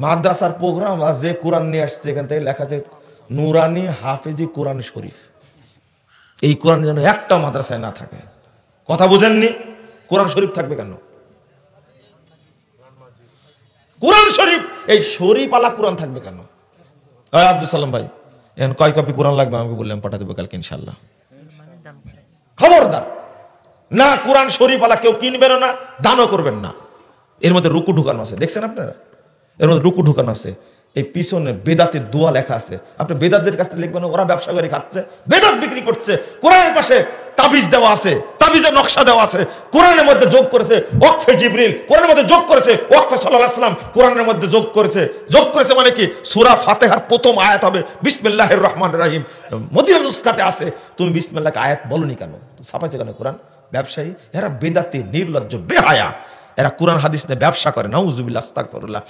মাদ্রাসার প্রোগ্রাম আর যে কোরআন নিয়ে আসছে এখান থেকে লেখা যায় নুরানি হাফেজি কোরআন শরীফ। এই কোরআন যেন একটা মাদ্রাসায় না থাকে। কথা বুঝেননি? কোরআন শরীফ থাকবে কেন? কোরআন শরীফ, এই শরীফ আলা কোরআন থাকবে কেন? আব্দুল সালাম ভাই, এখন কয় কপি কোরআন লাগবে আমাকে বললাম, পাঠা দেবো কালকে ইনশাল্লাহ। খবরদার না, কোরআন শরীফ আলা কেউ কিনবেন না, দানও করবেন না। এর মধ্যে রুকু ঢুকানো আছে, দেখছেন আপনারা? এর মধ্যে রুকু ঢুকানো আছে। এই পিছনে বেদাতের দোয়া লেখা আছে। আপনি বেদাতদের কাছ থেকে লিখবেন, ওরা ব্যবসা করে খাচ্ছে, বেদাত বিক্রি করছে। কোরআনের পাশে তাবিজ দেওয়া আছে, তাবিজের নকশা দেওয়া আছে। কোরআনের মধ্যে যোগ করেছে ওয়াকফে জিবরিল, কোরআনের মধ্যে যোগ করেছে ওয়াকফে সাল্লাল্লাহু আলাইহি ওয়াসাল্লাম, কোরআনের মধ্যে যোগ করেছে মানে কি? সূরা ফাতিহার প্রথম আয়াত হবে বিসমিল্লাহির রহমানির রহিম। মদিনা নুসখাতে আছে, তুমি বিসমিল্লাহকে আয়াত বলনি কেন? ছাপাইছে কেন কোরআন? ব্যবসায়ী এরা, বেদাতি, নির্লজ্জ, বেহায়া, এরা কোরআন হাদিস নিয়ে ব্যবসা করে। নাউজুবিল্লাহ, আস্তাগফিরুল্লাহ।